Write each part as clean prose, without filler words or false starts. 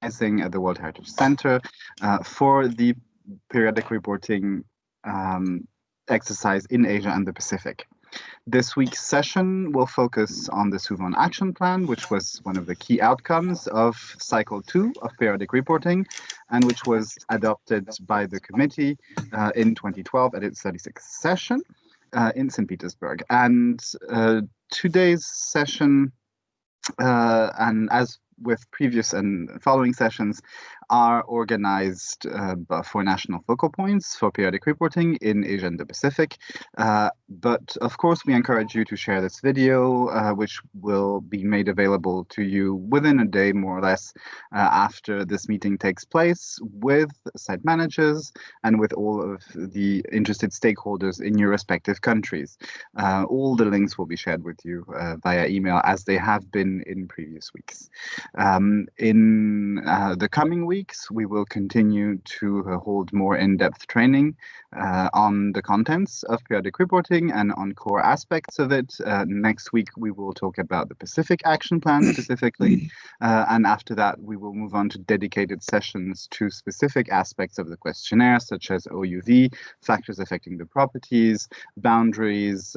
at the World Heritage Center for the periodic reporting exercise in Asia and the Pacific. This week's session will focus on the Suwon Action Plan, which was one of the key outcomes of Cycle 2 of periodic reporting, and which was adopted by the committee in 2012 at its 36th session in St. Petersburg. And today's session, and as with previous and following sessions, are organized for national focal points for periodic reporting in Asia and the Pacific. But of course, we encourage you to share this video, which will be made available to you within a day, more or less, after this meeting takes place, with site managers and with all of the interested stakeholders in your respective countries. All the links will be shared with you via email, as they have been in previous weeks. In the coming weeks, we will continue to hold more in-depth training on the contents of periodic reporting and on core aspects of it. Next week, we will talk about the Pacific Action Plan specifically, and after that, we will move on to dedicated sessions to specific aspects of the questionnaire, such as OUV, factors affecting the properties, boundaries,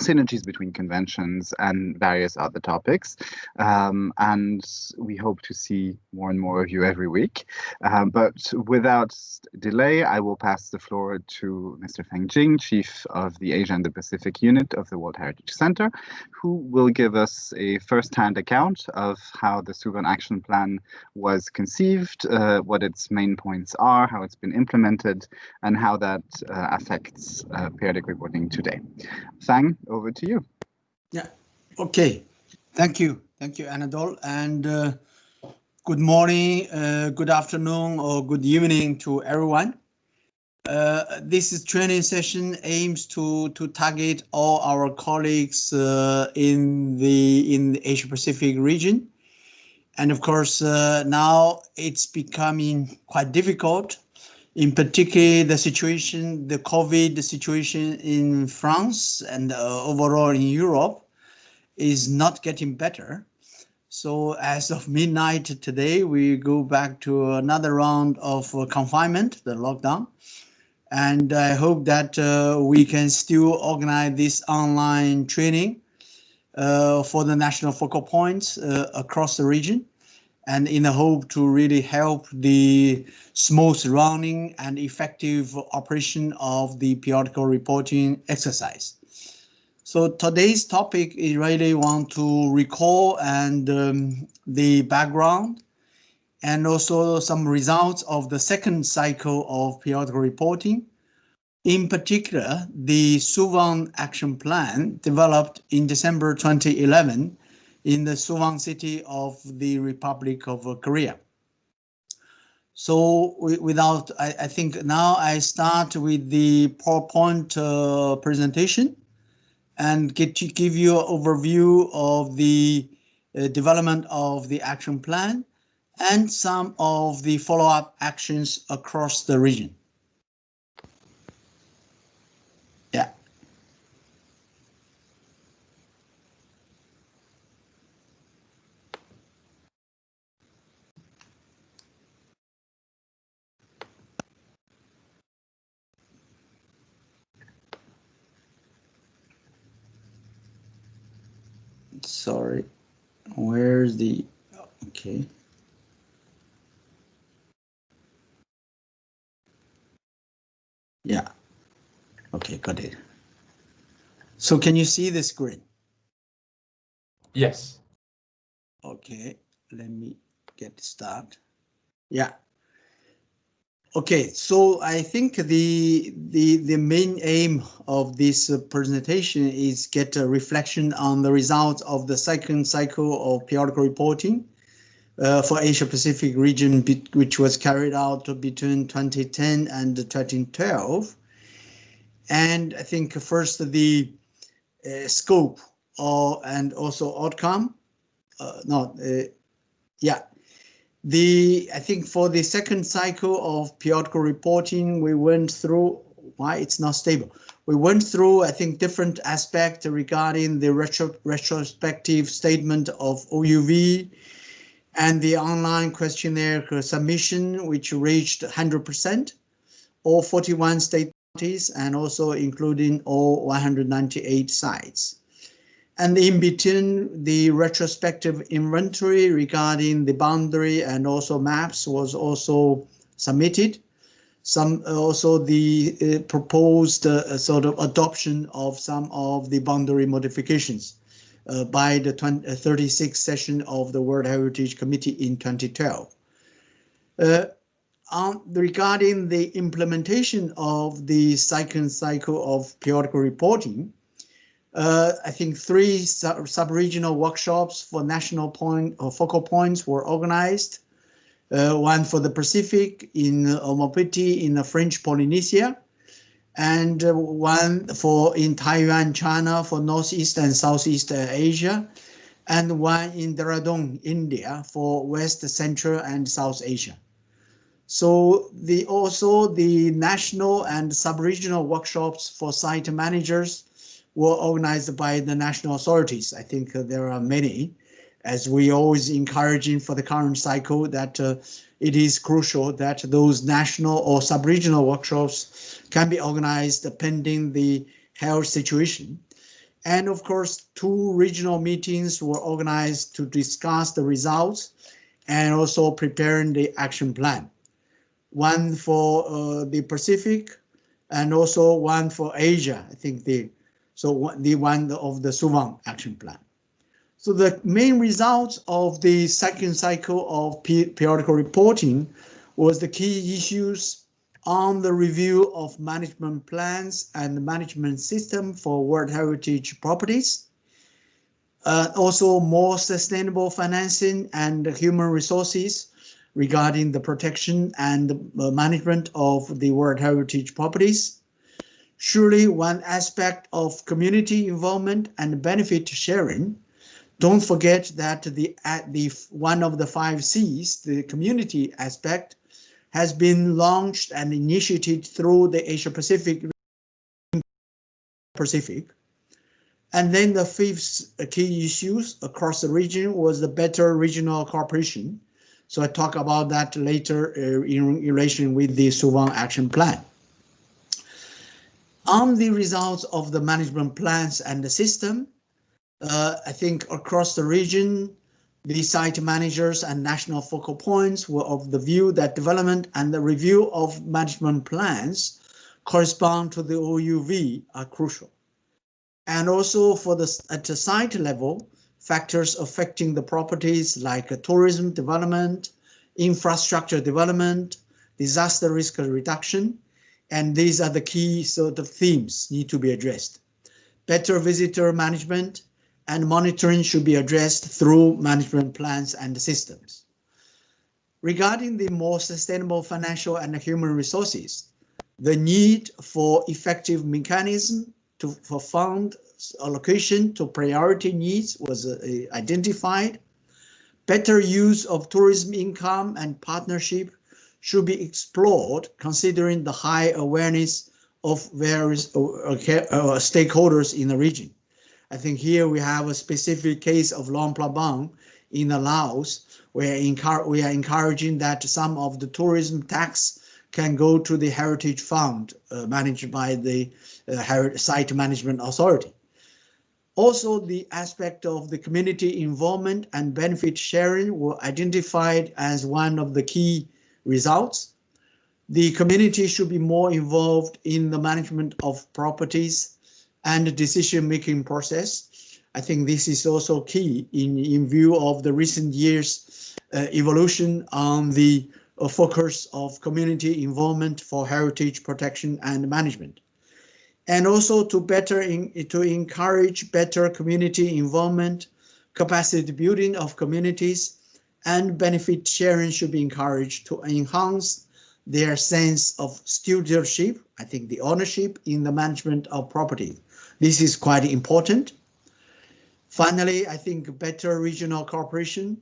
synergies between conventions, and various other topics. And we hope to see more and more of you every week. But without delay, I will pass the floor to Mr. Feng Jing, Chief of the Asia and the Pacific Unit of the World Heritage Center, who will give us a first-hand account of how the Suwon Action Plan was conceived, what its main points are, how it's been implemented, and how that affects periodic reporting today. Feng, over to you. Yeah, okay. Thank you, Anadol, and good morning, good afternoon, or good evening to everyone. This training session aims to target all our colleagues in the Asia Pacific region, and of course now it's becoming quite difficult. In particular, the COVID situation in France and overall in Europe is not getting better. So as of midnight today, we go back to another round of confinement, the lockdown. And I hope that we can still organize this online training for the national focal points across the region, and in the hope to really help the smooth running and effective operation of the periodical reporting exercise. So today's topic is really want to recall and the background and also some results of the second cycle of periodical reporting. In particular, the Suwon Action Plan developed in December 2011 in the Suwon city of the Republic of Korea. So I think now I start with the PowerPoint presentation and give you an overview of the development of the action plan and some of the follow-up actions across the region. Yeah. Sorry, where's the, okay. Yeah, okay, got it. So can you see the screen? Yes. Okay, let me get started. Yeah. Okay, so I think the main aim of this presentation is get a reflection on the results of the second cycle of periodical reporting for Asia Pacific region, which was carried out between 2010 and 2012. And I think first the scope and also outcome. I think for the second cycle of periodical reporting, we went through why it's not stable. We went through, I think, different aspects regarding the retrospective statement of OUV, and the online questionnaire submission, which reached 100%, all 41 state parties, and also including all 198 sites. And in between, the retrospective inventory regarding the boundary and also maps was also submitted. Some also the proposed sort of adoption of some of the boundary modifications by the 36th session of the World Heritage Committee in 2012. Regarding the implementation of the second cycle of periodical reporting, I think 3 sub-regional workshops for national point or focal points were organized. One for the Pacific in Omopiti in the French Polynesia, and one in Taiwan, China for Northeast and Southeast Asia, and one in Dehradun, India for West, Central and South Asia. So also the national and sub-regional workshops for site managers were organized by the national authorities. I think there are many, as we always encouraging for the current cycle that it is crucial that those national or sub-regional workshops can be organized pending the health situation. And of course, 2 regional meetings were organized to discuss the results and also preparing the action plan. One for the Pacific and also one for Asia. I think the one of the Suwon action plan. So the main results of the second cycle of periodical reporting was the key issues on the review of management plans and management system for World Heritage properties. Also more sustainable financing and human resources regarding the protection and management of the World Heritage properties. Surely one aspect of community involvement and benefit sharing. Don't forget that one of the 5 C's, the community aspect, has been launched and initiated through the Asia Pacific. And then the 5th key issues across the region was the better regional cooperation. So I talk about that later in relation with the Suwon action plan. On the results of the management plans and the system, I think across the region, the site managers and national focal points were of the view that development and the review of management plans correspond to the OUV are crucial. And also at the site level, factors affecting the properties like tourism development, infrastructure development, disaster risk reduction, and these are the key sort of themes need to be addressed. Better visitor management and monitoring should be addressed through management plans and systems. Regarding the more sustainable financial and human resources, the need for effective mechanism for fund allocation to priority needs was identified. Better use of tourism income and partnership should be explored, considering the high awareness of various stakeholders in the region. I think here we have a specific case of Luang Prabang in Laos, where we are encouraging that some of the tourism tax can go to the Heritage Fund managed by the Site Management Authority. Also, the aspect of the community involvement and benefit sharing were identified as one of the key results. The community should be more involved in the management of properties and the decision-making process. I think this is also key in view of the recent years' evolution on the focus of community involvement for heritage protection and management. And also to encourage better community involvement, capacity building of communities, and benefit sharing should be encouraged to enhance their sense of stewardship, I think the ownership in the management of property. This is quite important. Finally, I think better regional cooperation.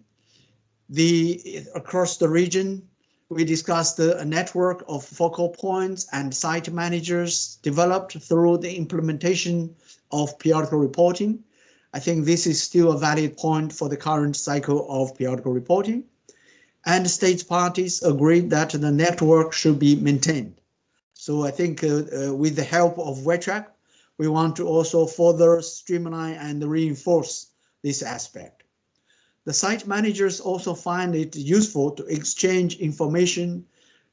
Across the region, we discussed a network of focal points and site managers developed through the implementation of periodical reporting. I think this is still a valid point for the current cycle of periodical reporting. And state parties agreed that the network should be maintained. So I think with the help of WH-periodic, we want to also further streamline and reinforce this aspect. The site managers also find it useful to exchange information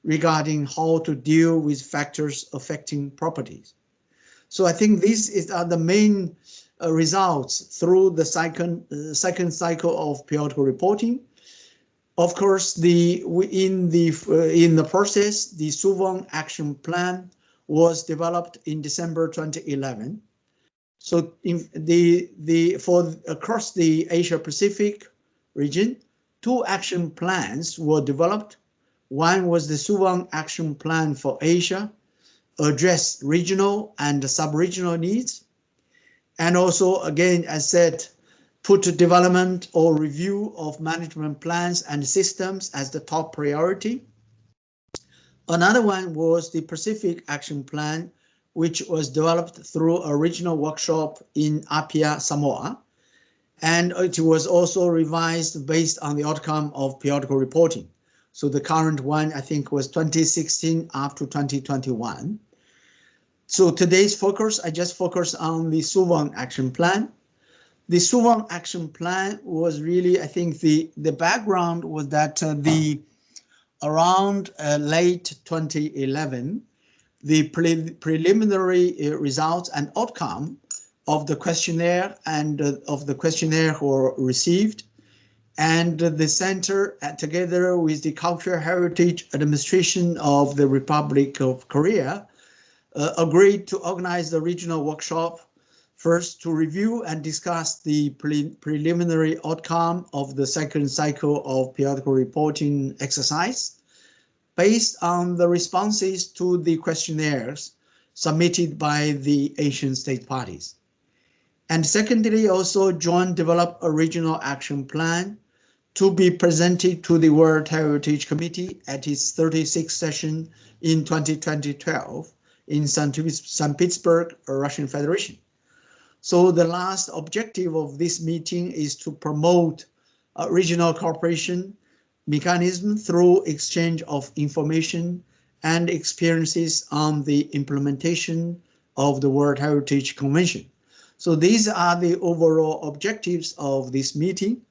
regarding how to deal with factors affecting properties. So I think these are the main results through the second cycle of periodical reporting. Of course, in the process, the Suwon action plan was developed in December 2011. So across the Asia Pacific region, 2 action plans were developed. One was the Suwon action plan for Asia, address regional and sub-regional needs. And also, again, as said, put development or review of management plans and systems as the top priority. Another one was the Pacific Action Plan, which was developed through a regional workshop in Apia, Samoa. And it was also revised based on the outcome of periodical reporting. So the current one, I think, was 2016 up to 2021. So today's focus, I just focus on the Suwon Action Plan. The Suwon Action Plan was really, I think, the background was that around late 2011, the preliminary results and outcome of the questionnaire were received, and the center, together with the Cultural Heritage Administration of the Republic of Korea, agreed to organize the regional workshop, first to review and discuss the preliminary outcome of the second cycle of periodical reporting exercise based on the responses to the questionnaires submitted by the Asian state parties. And secondly, also joint develop a regional action plan to be presented to the World Heritage Committee at its 36th session in 2012 in St. Petersburg, Russian Federation. So the last objective of this meeting is to promote regional cooperation mechanism through exchange of information and experiences on the implementation of the World Heritage Convention. So these are the overall objectives of this meeting.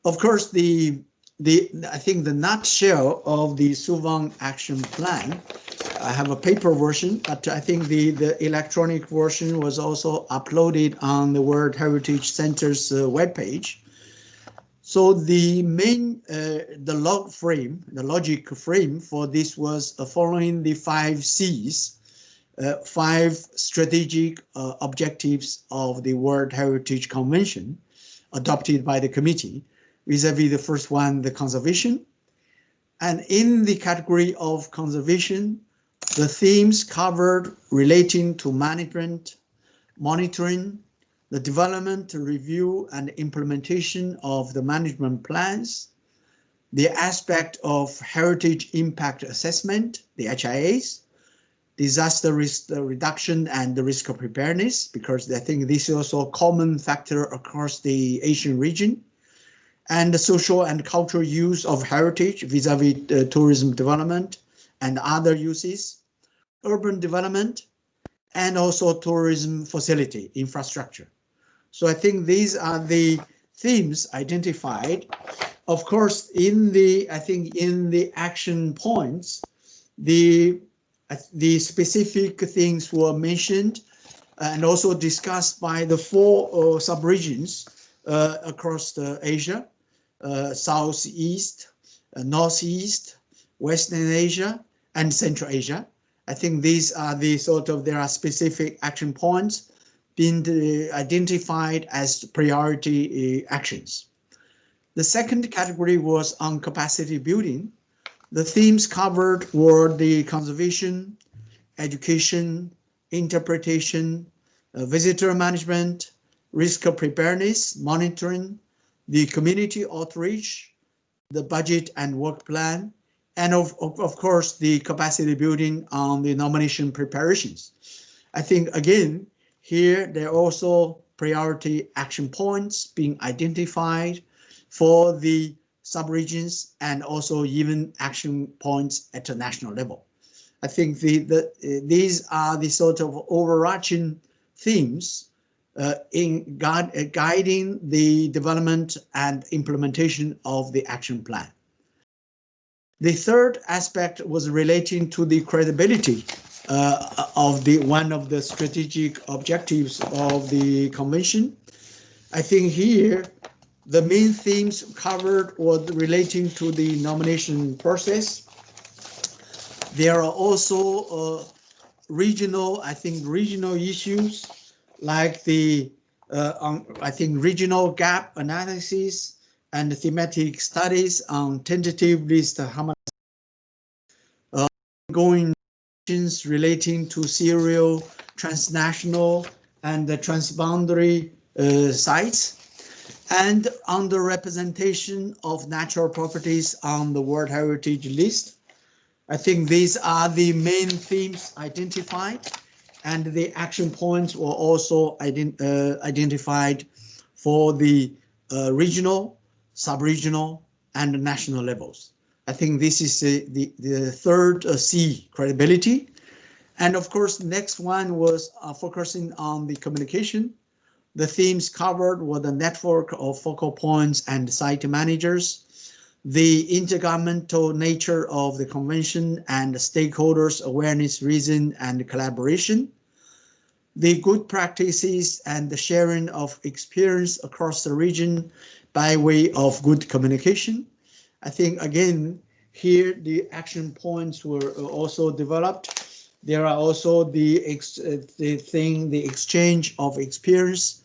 Of course, I think the nutshell of the Suwon Action Plan, I have a paper version, but I think the electronic version was also uploaded on the World Heritage Center's webpage. So the main, the logic frame for this was following the 5 C's, 5 strategic objectives of the World Heritage Convention adopted by the committee, vis-a-vis the first one, the conservation. And in the category of conservation, the themes covered relating to management, monitoring, the development, review, and implementation of the management plans, the aspect of heritage impact assessment, the HIAs, disaster risk reduction and the risk of preparedness, because I think this is also a common factor across the Asian region, and the social and cultural use of heritage vis-a-vis tourism development and other uses, urban development, and also tourism facility infrastructure. So I think these are the themes identified. Of course, in the action points, the specific things were mentioned and also discussed by the 4 sub-regions across Asia, Southeast, Northeast, Western Asia, and Central Asia. I think these are there are specific action points being identified as priority actions. The second category was on capacity building. The themes covered were the conservation, education, interpretation, visitor management, risk preparedness, monitoring, the community outreach, the budget and work plan, and of course, the capacity building on the nomination preparations. I think, again, here there also priority action points being identified for the sub-regions and also even action points at a national level. I think these are the sort of overarching themes in guiding the development and implementation of the action plan. The third aspect was relating to the credibility of one of the strategic objectives of the convention. I think here the main themes covered was relating to the nomination process. There are also regional issues like the regional gap analysis and thematic studies on tentative list ongoing relating to serial, transnational, and transboundary sites, and underrepresentation of natural properties on the World Heritage List. I think these are the main themes identified, and the action points were also identified for the regional, sub-regional, and national levels. I think this is the third C, credibility. And of course, the next one was focusing on the communication. The themes covered were the network of focal points and site managers, the intergovernmental nature of the convention and stakeholders' awareness, reason, and collaboration, the good practices and the sharing of experience across the region by way of good communication. I think, again, here the action points were also developed. There are also the exchange of experience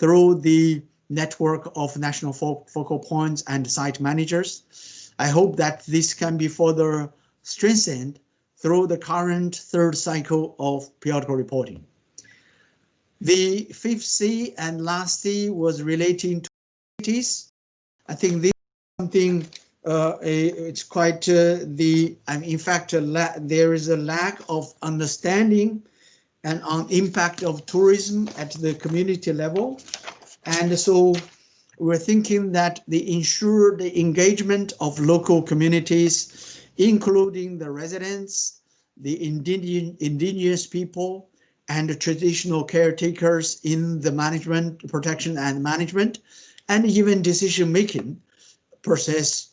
through the network of national focal points and site managers. I hope that this can be further strengthened through the current third cycle of periodical reporting. The fifth C and last C was relating to activities. I think this is something it's quite in fact, there is a lack of understanding and on impact of tourism at the community level. And so we're thinking that ensure the engagement of local communities, including the residents, the indigenous people, and the traditional caretakers in the management, protection and management, and even decision-making process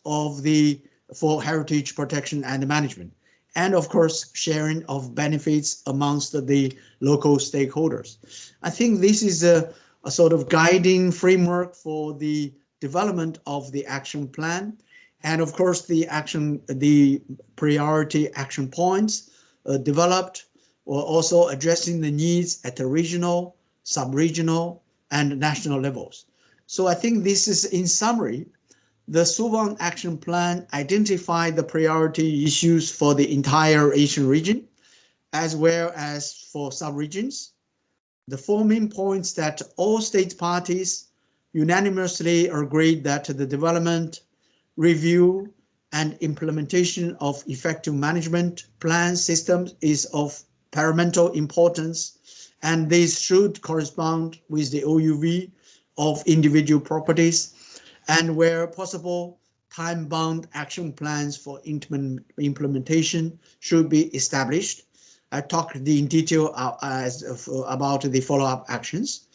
for heritage protection and management, and of course sharing of benefits amongst the local stakeholders. I think this is a sort of guiding framework for the development of the action plan, and of course the priority action points developed or also addressing the needs at the regional, sub-regional, and national levels. So I think this is, in summary, the Suwon Action Plan identified the priority issues for the entire Asian region, as well as for sub-regions. The four main points that all state parties unanimously agreed that the development, review, and implementation of effective management plan systems is of paramount importance, and these should correspond with the OUV of individual properties, and where possible, time-bound action plans for implementation should be established. I talked in detail about the follow-up actions.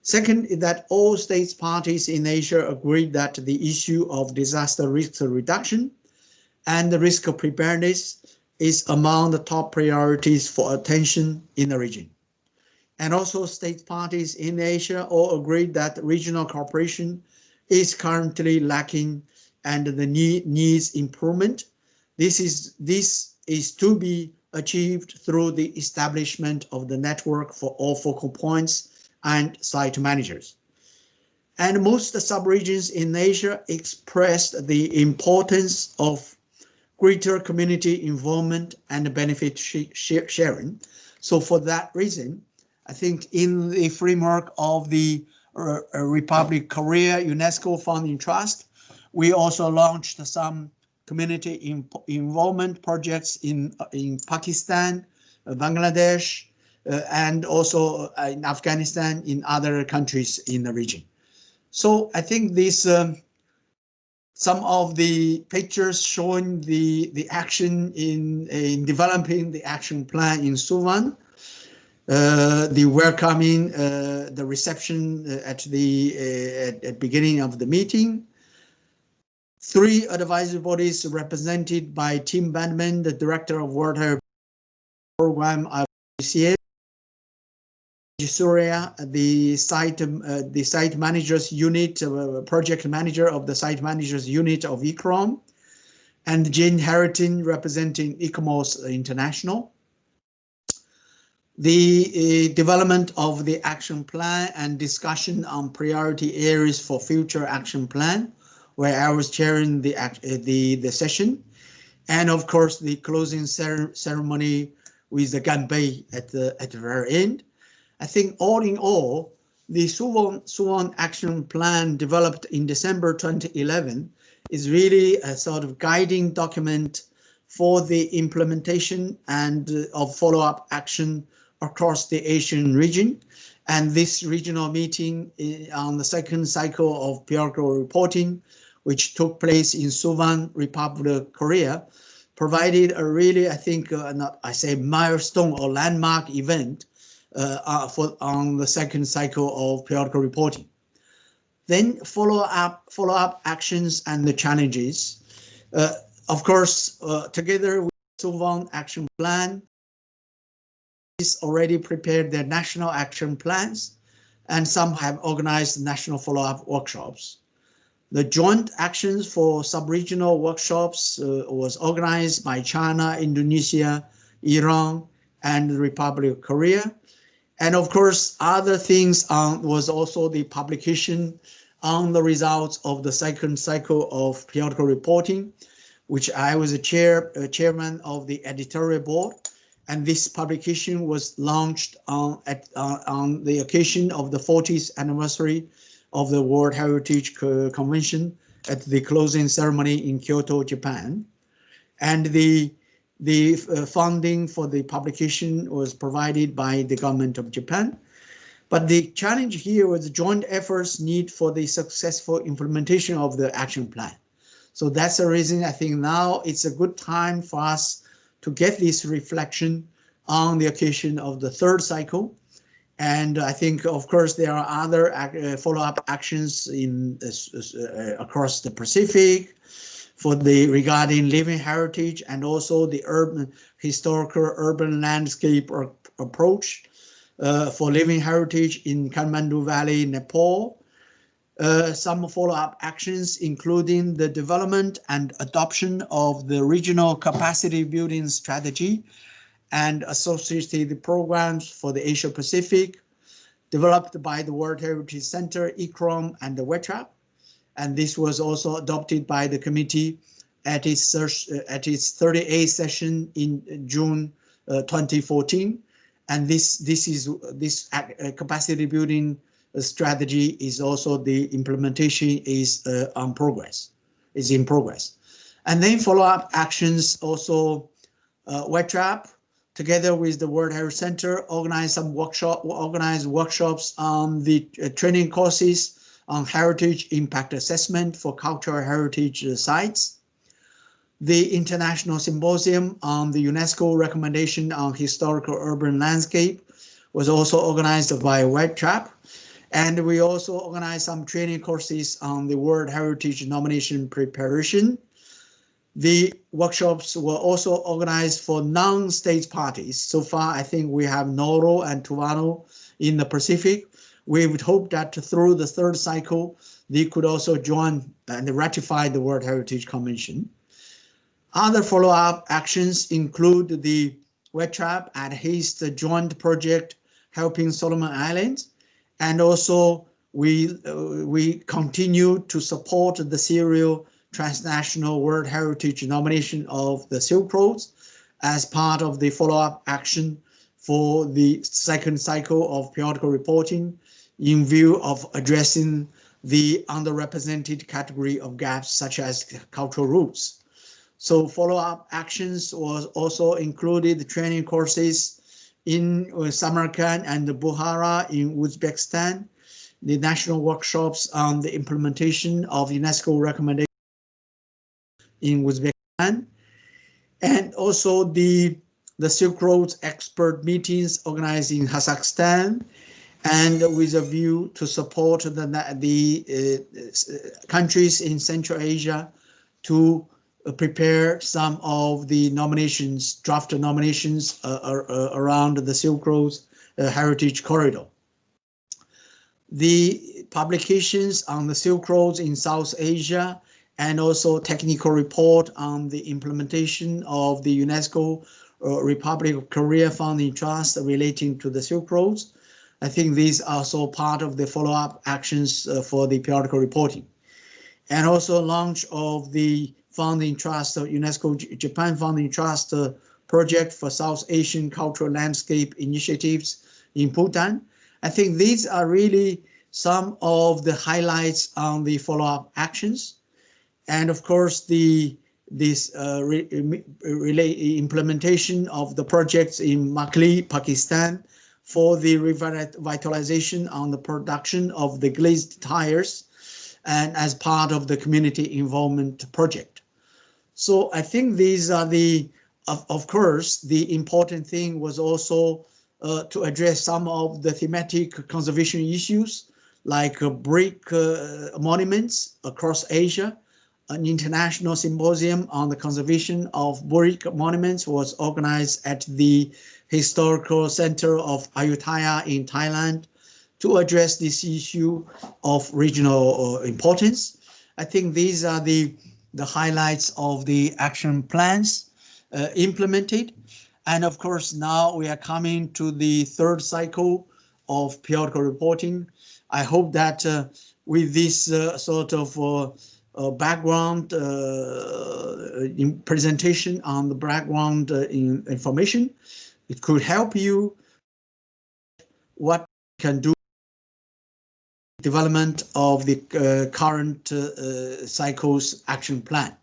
Second is that all states parties in Asia agreed that the issue of disaster risk reduction and the risk of preparedness is among the top priorities for attention in the region. And also state parties in Asia all agreed that regional cooperation is currently lacking and the needs improvement. This is to be achieved through the establishment of the network for all focal points and site managers. And most sub-regions in Asia expressed the importance of greater community involvement and benefit sharing. So for that reason, I think in the framework of the Republic Korea UNESCO Funding Trust, we also launched some community involvement projects in Pakistan, Bangladesh, and also in Afghanistan, in other countries in the region. So I think this some of the pictures showing the action in developing the action plan in Suwon, the welcoming, the reception at the beginning of the meeting. 3 advisory bodies represented by Tim Bandman, the director of World Health Program of ICA, Surya, the site managers unit, project manager of the site managers unit of ICROM, and Jane Harrington representing ICMOS International. The development of the action plan and discussion on priority areas for future action plan, where I was chairing the session, and of course the closing ceremony with the ganbei at the very end. I think all in all, the Suwon action plan developed in December 2011 is really a sort of guiding document for the implementation and of follow-up action across the Asian region. And this regional meeting on the second cycle of periodical reporting, which took place in Suwon, Republic of Korea, provided a really, I think, milestone or landmark event on the second cycle of periodical reporting. Then follow-up actions and the challenges. Of course, together with Suwon action plan, is already prepared their national action plans, and some have organized national follow-up workshops. The joint actions for sub-regional workshops was organized by China, Indonesia, Iran, and the Republic of Korea. And of course, other things was also the publication on the results of the second cycle of periodical reporting, which I was a chairman of the editorial board. And this publication was launched on the occasion of the 40th anniversary of the World Heritage Convention at the closing ceremony in Kyoto, Japan. And the funding for the publication was provided by the government of Japan. But the challenge here was joint efforts need for the successful implementation of the action plan. So that's the reason I think now it's a good time for us to get this reflection on the occasion of the third cycle. And I think, of course, there are other follow-up actions across the Pacific regarding living heritage and also the historical urban landscape approach for living heritage in Kathmandu Valley, Nepal. Some follow-up actions, including the development and adoption of the regional capacity building strategy and associated programs for the Asia Pacific, developed by the World Heritage Center, ICROM, and the WH-ERP. And this was also adopted by the committee at its 38th session in June 2014. And this capacity building strategy is also the implementation is in progress. And then follow-up actions also WH-ERP, together with the World Heritage Center, organized workshops on the training courses on heritage impact assessment for cultural heritage sites. The International Symposium on the UNESCO recommendation on historical urban landscape was also organized by WH-ERP. And we also organized some training courses on the World Heritage nomination preparation. The workshops were also organized for non-state parties. So far, I think we have Nauru and Tuvalu in the Pacific. We would hope that through the third cycle, they could also join and ratify the World Heritage Convention. Other follow-up actions include the WH-ERP and his joint project helping Solomon Islands. And also we continue to support the serial transnational World Heritage nomination of the Silk Roads as part of the follow-up action for the second cycle of periodical reporting in view of addressing the underrepresented category of gaps such as cultural roots. So follow-up actions was also included training courses in Samarkand and Bukhara in Uzbekistan, the national workshops on the implementation of UNESCO recommendations in Uzbekistan, and also the Silk Road expert meetings organized in Kazakhstan, and with a view to support the countries in Central Asia to prepare some of the nominations, draft nominations around the Silk Road Heritage Corridor. The publications on the Silk Road in South Asia, and also technical report on the implementation of the UNESCO Republic of Korea Founding Trust relating to the Silk Roads. I think these are also part of the follow-up actions for the periodical reporting. And also launch of the Founding Trust, UNESCO Japan Founding Trust project for South Asian cultural landscape initiatives in Bhutan. I think these are really some of the highlights on the follow-up actions. And of course, this implementation of the projects in Makli, Pakistan, for the revitalization on the production of the glazed tires, and as part of the community involvement project. So I think these are of course, the important thing was also to address some of the thematic conservation issues, like brick monuments across Asia. An international symposium on the conservation of brick monuments was organized at the Historical Center of Ayutthaya in Thailand to address this issue of regional importance. I think these are the highlights of the action plans implemented. And of course, now we are coming to the third cycle of periodical reporting. I hope that with this sort of background presentation on the background information, it could help you what can do development of the current cycle's action plan.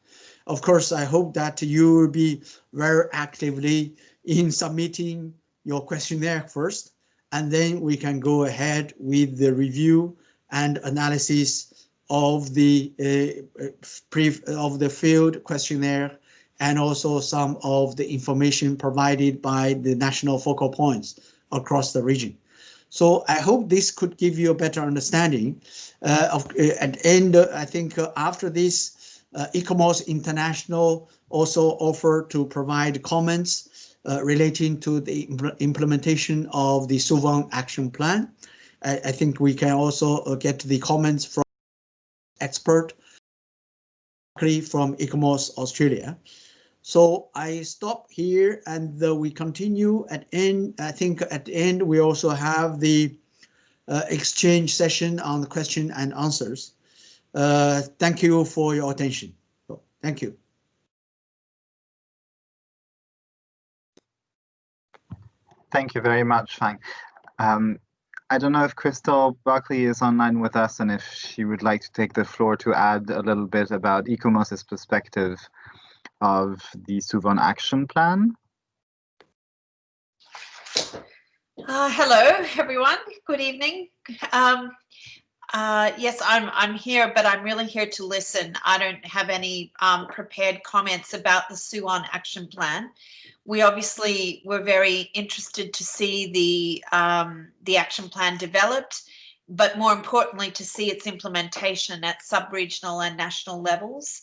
Of course, I hope that you will be very actively in submitting your questionnaire first, and then we can go ahead with the review and analysis of the field questionnaire, and also some of the information provided by the national focal points across the region. So I hope this could give you a better understanding of at the end. I think after this, ICOMOS International also offered to provide comments relating to the implementation of the Suwon action plan. I think we can also get the comments from expert from ICOMOS Australia. So I stop here, and we continue at end. I think at the end we also have the exchange session on the question and answers. Thank you for your attention. So, thank you. Thank you very much, Fang. I don't know if Crystal Buckley is online with us, and if she would like to take the floor to add a little bit about ICOMOS's perspective of the Suwon action plan. Hello, everyone. Good evening. Yes, I'm here, but I'm really here to listen. I don't have any prepared comments about the Suwon action plan. We obviously were very interested to see the action plan developed, but more importantly, to see its implementation at sub-regional and national levels.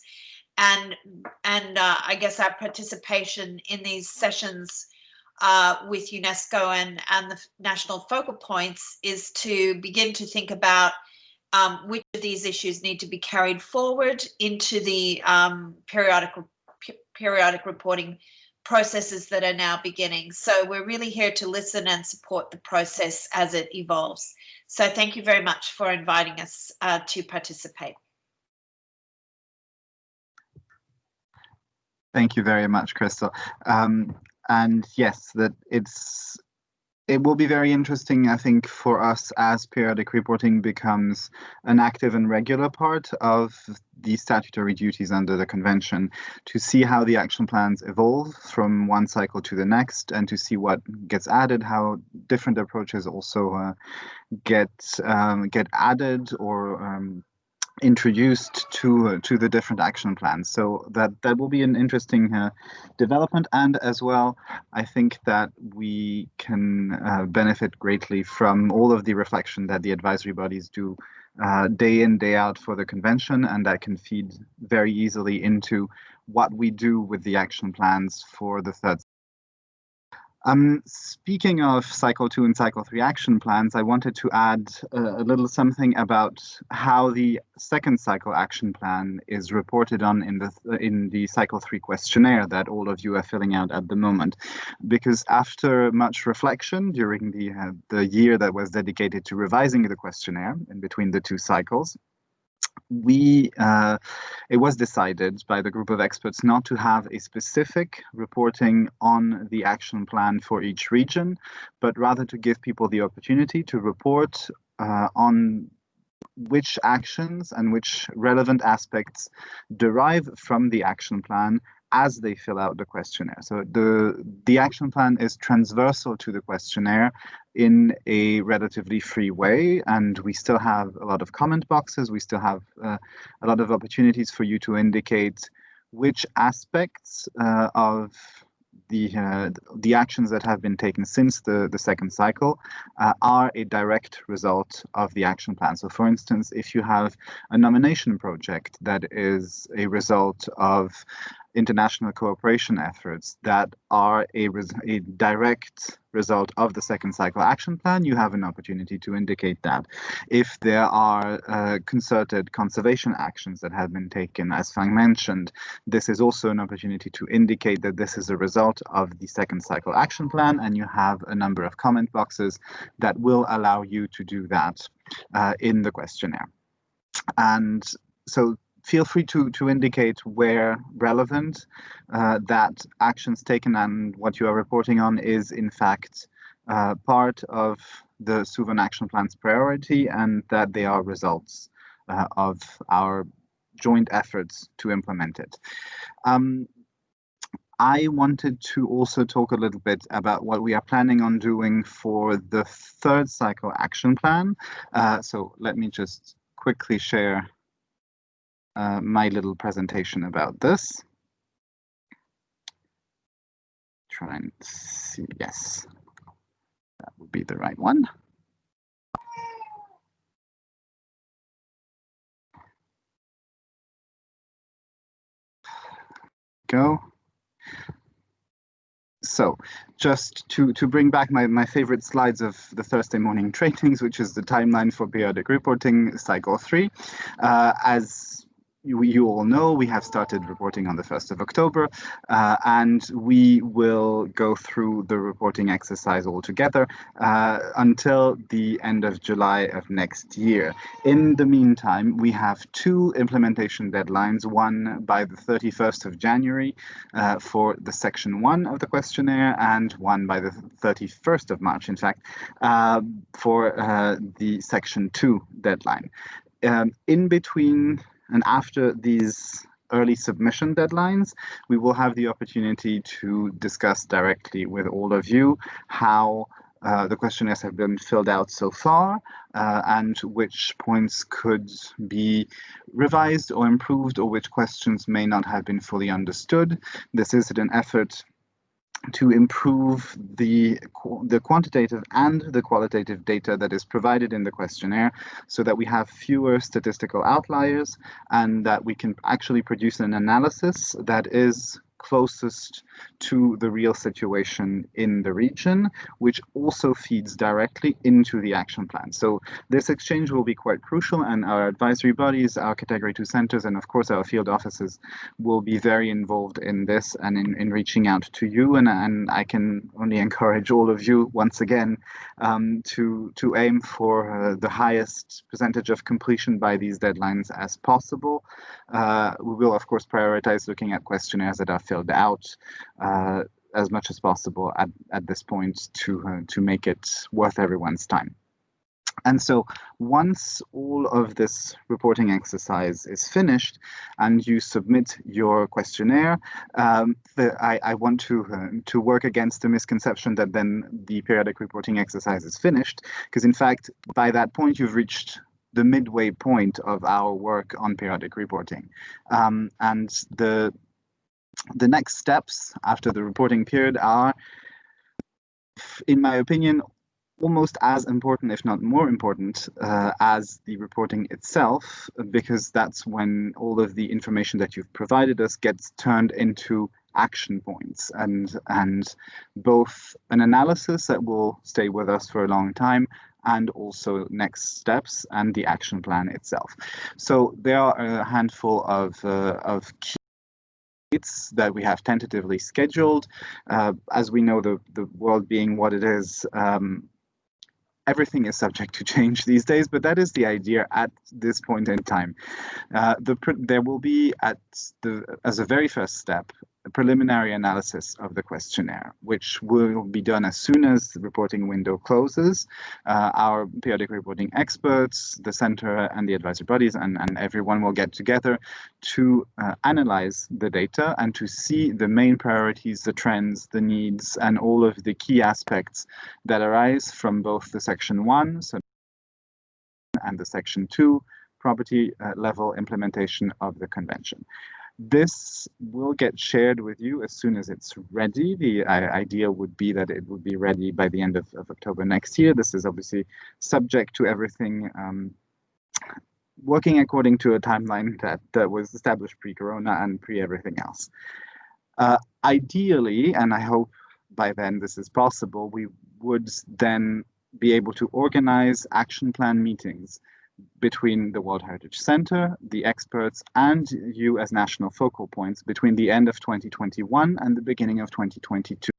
And I guess our participation in these sessions with UNESCO and the national focal points is to begin to think about which of these issues need to be carried forward into the periodic reporting processes that are now beginning. So we're really here to listen and support the process as it evolves. So thank you very much for inviting us to participate. Thank you very much, Crystal. And yes, that it's It will be very interesting, I think, for us as periodic reporting becomes an active and regular part of the statutory duties under the convention, to see how the action plans evolve from one cycle to the next, and to see what gets added, how different approaches also get added or introduced to the different action plans. So that will be an interesting development, and as well, I think that we can benefit greatly from all of the reflection that the advisory bodies do day in, day out for the convention, and that can feed very easily into what we do with the action plans for the third. Speaking of cycle 2 and cycle 3 action plans, I wanted to add a little something about how the second cycle action plan is reported on in the cycle 3 questionnaire that all of you are filling out at the moment. Because after much reflection during the year that was dedicated to revising the questionnaire in between the two cycles, it was decided by the group of experts not to have a specific reporting on the action plan for each region, but rather to give people the opportunity to report on which actions and which relevant aspects derive from the action plan as they fill out the questionnaire. So the action plan is transversal to the questionnaire in a relatively free way, and we still have a lot of comment boxes. We still have a lot of opportunities for you to indicate which aspects of the actions that have been taken since the second cycle are a direct result of the action plan. So for instance, if you have a nomination project that is a result of international cooperation efforts that are a direct result of the second cycle action plan, you have an opportunity to indicate that. If there are concerted conservation actions that have been taken, as Fang mentioned, this is also an opportunity to indicate that this is a result of the second cycle action plan, and you have a number of comment boxes that will allow you to do that in the questionnaire. And so feel free to indicate where relevant that actions taken and what you are reporting on is in fact part of the Suwon action plan's priority, and that they are results of our joint efforts to implement it. I wanted to also talk a little bit about what we are planning on doing for the third cycle action plan. So let me just quickly share my little presentation about this. Try and see, yes, that would be the right one. Go. So just to bring back my favorite slides of the Thursday morning trainings, which is the timeline for periodic reporting cycle 3. As you all know, we have started reporting on the 1st of October, and we will go through the reporting exercise all together until the end of July of next year. In the meantime, we have two implementation deadlines, one by the 31st of January for the section 1 of the questionnaire, and one by the 31st of March, in fact, for the section 2 deadline. In between and after these early submission deadlines, we will have the opportunity to discuss directly with all of you how the questionnaires have been filled out so far, and which points could be revised or improved, or which questions may not have been fully understood. This is an effort to improve the quantitative and the qualitative data that is provided in the questionnaire, so that we have fewer statistical outliers and that we can actually produce an analysis that is closest to the real situation in the region, which also feeds directly into the action plan. So this exchange will be quite crucial, and our advisory bodies, our category 2 centers, and of course our field offices will be very involved in this and in reaching out to you. And I can only encourage all of you once again to aim for the highest percentage of completion by these deadlines as possible. We will of course prioritize looking at questionnaires that are filled out as much as possible at this point to make it worth everyone's time. And so once all of this reporting exercise is finished and you submit your questionnaire, I want to work against the misconception that then the periodic reporting exercise is finished, because in fact, by that point, you've reached the midway point of our work on periodic reporting. And the next steps after the reporting period are, in my opinion, almost as important, if not more important, as the reporting itself, because that's when all of the information that you've provided us gets turned into action points and both an analysis that will stay with us for a long time and also next steps and the action plan itself. So there are a handful of key dates that we have tentatively scheduled. As we know, the world being what it is, everything is subject to change these days, but that is the idea at this point in time. There will be, as a very first step, a preliminary analysis of the questionnaire, which will be done as soon as the reporting window closes. Our periodic reporting experts, the center and the advisory bodies and everyone will get together to analyze the data and to see the main priorities, the trends, the needs, and all of the key aspects that arise from both the Section 1 and the Section 2 property level implementation of the convention. This will get shared with you as soon as it's ready. The idea would be that it would be ready by the end of October next year. This is obviously subject to everything working according to a timeline that was established pre-corona and pre-everything else. Ideally, and I hope by then this is possible, we would then be able to organize action plan meetings between the World Heritage Center, the experts, and you as national focal points between the end of 2021 and the beginning of 2022.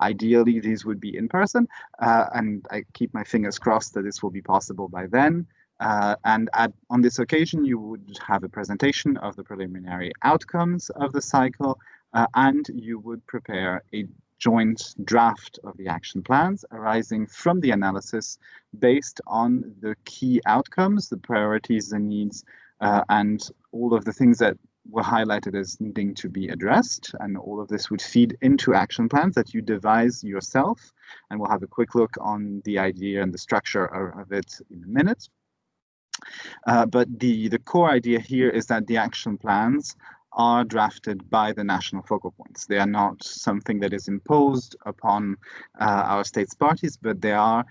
Ideally, these would be in person, and I keep my fingers crossed that this will be possible by then. And on this occasion, you would have a presentation of the preliminary outcomes of the cycle, and you would prepare a joint draft of the action plans arising from the analysis based on the key outcomes, the priorities, the needs, and all of the things that were highlighted as needing to be addressed. And all of this would feed into action plans that you devise yourself. And we'll have a quick look on the idea and the structure of it in a minute. But the core idea here is that the action plans are drafted by the national focal points. They are not something that is imposed upon our states parties, but they are,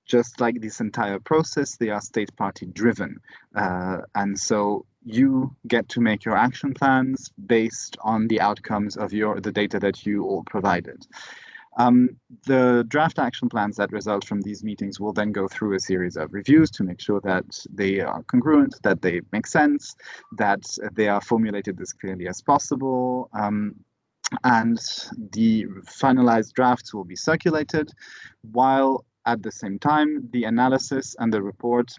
just like this entire process, they are state party driven. And so you get to make your action plans based on the outcomes of the data that you all provided. The draft action plans that result from these meetings will then go through a series of reviews to make sure that they are congruent, that they make sense, that they are formulated as clearly as possible, and the finalized drafts will be circulated, while at the same time the analysis and the report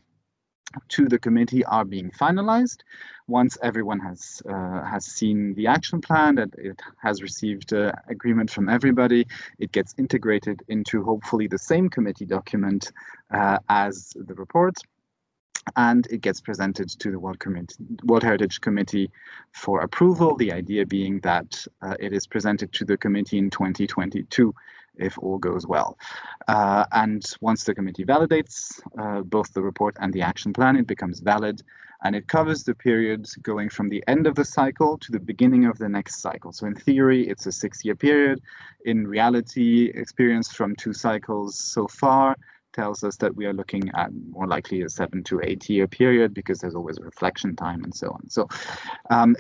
to the committee are being finalized. Once everyone has seen the action plan, that it has received agreement from everybody, it gets integrated into hopefully the same committee document as the report, and it gets presented to the World Heritage Committee for approval, the idea being that it is presented to the committee in 2022 if all goes well. And once the committee validates both the report and the action plan, it becomes valid, and it covers the period going from the end of the cycle to the beginning of the next cycle. So in theory, it's a 6-year period. In reality, experience from 2 cycles so far tells us that we are looking at more likely a 7 to 8 year period, because there's always reflection time and so on. So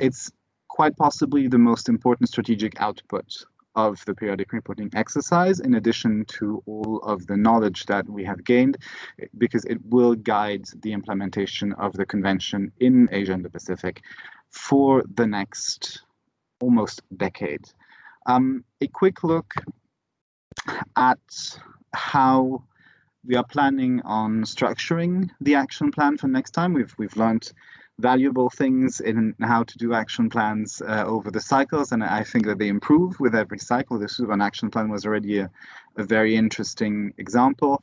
it's quite possibly the most important strategic output of the periodic reporting exercise, in addition to all of the knowledge that we have gained, because it will guide the implementation of the convention in Asia and the Pacific for the next almost decade. A quick look at how we are planning on structuring the action plan for next time. We've learned valuable things in how to do action plans over the cycles, and I think that they improve with every cycle. The Suwon action plan was already a very interesting example.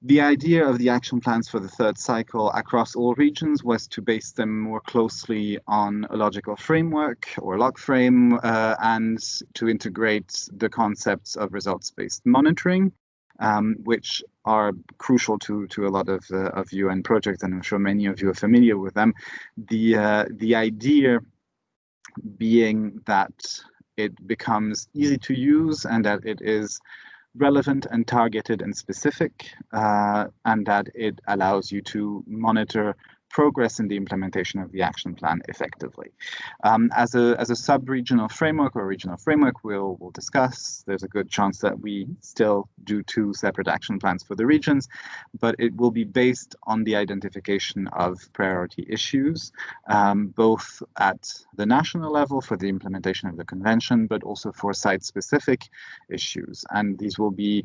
The idea of the action plans for the third cycle across all regions was to base them more closely on a logical framework or log frame, and to integrate the concepts of results-based monitoring, which are crucial to a lot of UN projects, and I'm sure many of you are familiar with them. The idea being that it becomes easy to use and that it is relevant and targeted and specific, and that it allows you to monitor progress in the implementation of the action plan effectively. As a sub-regional framework or regional framework, we'll discuss. There's a good chance that we still do 2 separate action plans for the regions, but it will be based on the identification of priority issues, both at the national level for the implementation of the convention, but also for site-specific issues. And these will be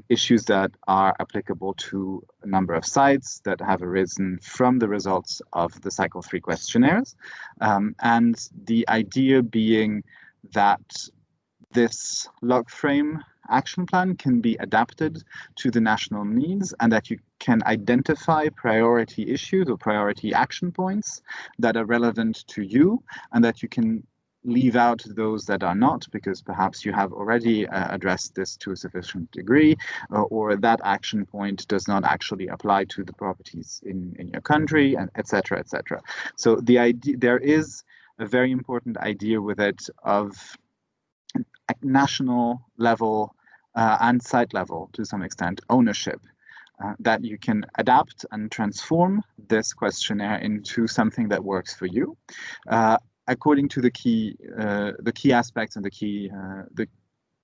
issues that are applicable to a number of sites that have arisen from the results of the cycle 3 questionnaires. And the idea being that this log frame action plan can be adapted to the national needs, and that you can identify priority issues or priority action points that are relevant to you, and that you can leave out those that are not, because perhaps you have already addressed this to a sufficient degree, or that action point does not actually apply to the properties in your country, and etc., etc. So the idea, there is a very important idea with it of national level and site level, to some extent, ownership, that you can adapt and transform this questionnaire into something that works for you, according to the key aspects and the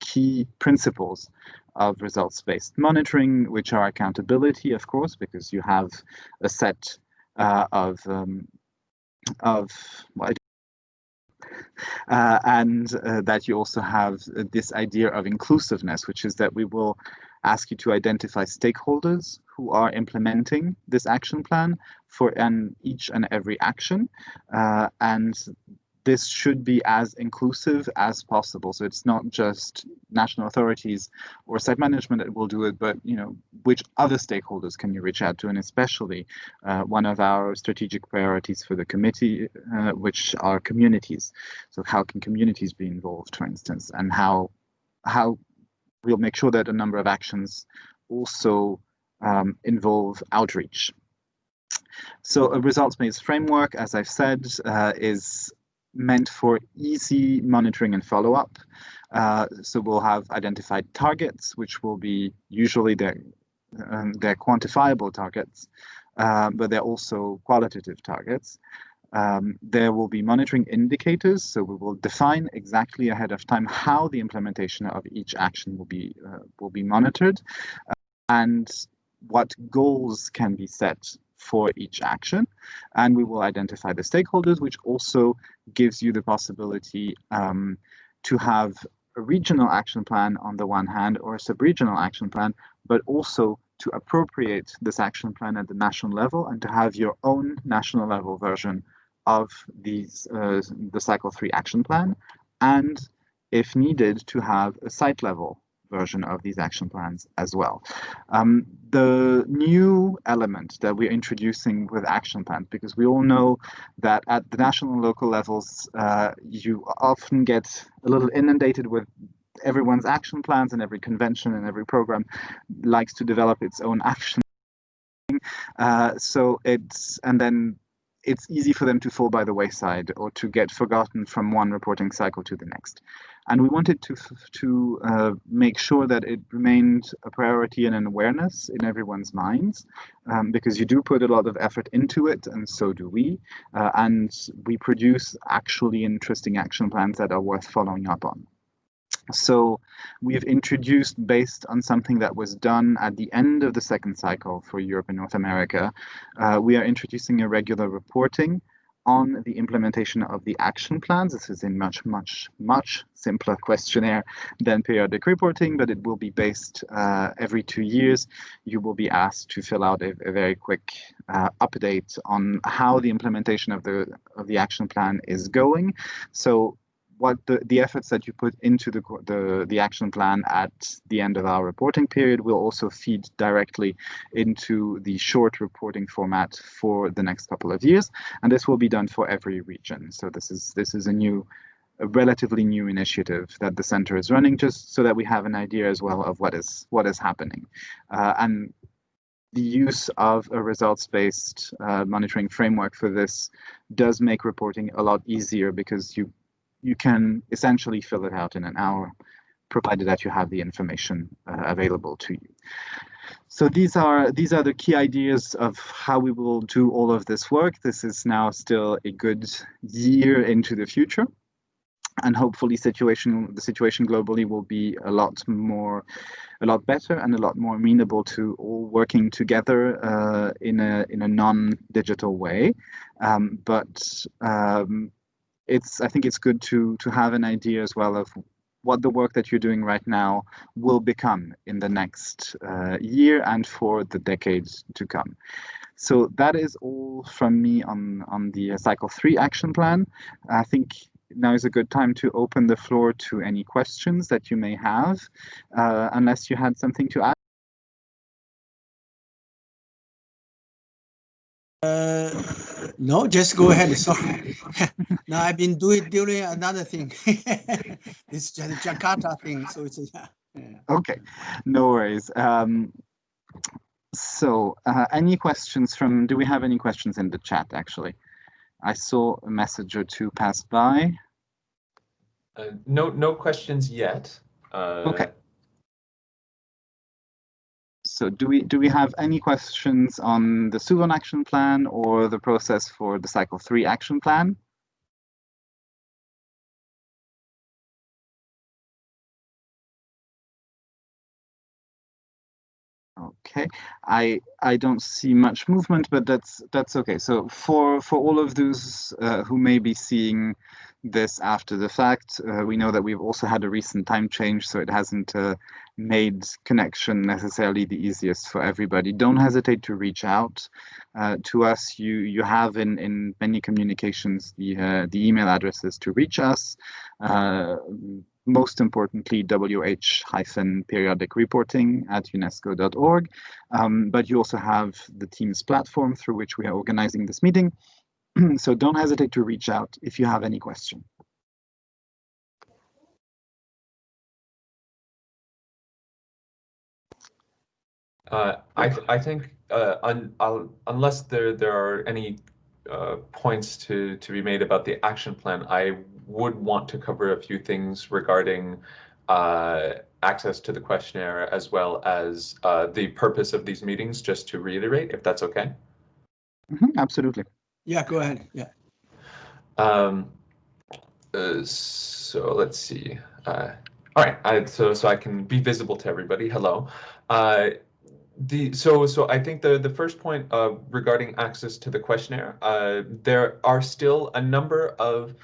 key principles of results-based monitoring, which are accountability, of course, because you have a set and that you also have this idea of inclusiveness, which is that we will ask you to identify stakeholders who are implementing this action plan for each and every action, and this should be as inclusive as possible. So it's not just national authorities or site management that will do it, but which other stakeholders can you reach out to? And especially one of our strategic priorities for the committee, which are communities. So how can communities be involved, for instance, and how we'll make sure that a number of actions also involve outreach. So a results-based framework, as I've said, is meant for easy monitoring and follow-up. So we'll have identified targets, which will be usually they're quantifiable targets, but they're also qualitative targets. There will be monitoring indicators, so we will define exactly ahead of time how the implementation of each action will be monitored, and what goals can be set for each action. And we will identify the stakeholders, which also gives you the possibility to have a regional action plan on the one hand, or a sub-regional action plan, but also to appropriate this action plan at the national level and to have your own national level version of the cycle 3 action plan, and if needed, to have a site level version of these action plans as well. The new element that we're introducing with action plans, because we all know that at the national and local levels, you often get a little inundated with everyone's action plans, and every convention and every program likes to develop its own action. And then it's easy for them to fall by the wayside or to get forgotten from one reporting cycle to the next. And we wanted to make sure that it remained a priority and an awareness in everyone's minds, because you do put a lot of effort into it, and so do we. And we produce actually interesting action plans that are worth following up on. So we've introduced, based on something that was done at the end of the second cycle for Europe and North America, we are introducing a regular reporting on the implementation of the action plans. This is a much simpler questionnaire than periodic reporting, but it will be based every 2 years. You will be asked to fill out a very quick update on how the implementation of the action plan is going. So what the efforts that you put into the action plan at the end of our reporting period will also feed directly into the short reporting format for the next couple of years, and this will be done for every region. So this is a relatively new initiative that the center is running, just so that we have an idea as well of what is happening, and the use of a results-based monitoring framework for this does make reporting a lot easier, because you can essentially fill it out in an hour, provided that you have the information available to you. So these are the key ideas of how we will do all of this work. This is now still a good year into the future, and hopefully the situation globally will be a lot better and a lot more amenable to all working together in a non-digital way. I think it's good to have an idea as well of what the work that you're doing right now will become in the next year and for the decades to come. So that is all from me on the cycle 3 action plan. I think now is a good time to open the floor to any questions that you may have, unless you had something to add. No, just go ahead. Sorry. No, I've been doing another thing. It's just a Jakarta thing, so it's yeah. Okay, no worries. Any questions do we have any questions in the chat, actually? I saw a message or two pass by. No questions yet. Okay. So do we have any questions on the Suwon action plan or the process for the cycle 3 action plan? Okay, I don't see much movement, but that's okay. So for all of those who may be seeing this after the fact, we know that we've also had a recent time change, so it hasn't made connection necessarily the easiest for everybody. Don't hesitate to reach out to us. You have in many communications the email addresses to reach us. Most importantly, wh-periodicreporting@unesco.org. But you also have the Teams platform through which we are organizing this meeting. So don't hesitate to reach out if you have any question. I think unless there are any points to be made about the action plan, I would want to cover a few things regarding access to the questionnaire, as well as the purpose of these meetings, just to reiterate, if that's okay. Absolutely. Yeah, go ahead. Yeah. So let's see. All right. So I can be visible to everybody. Hello. So I think the first point regarding access to the questionnaire, there are still a number of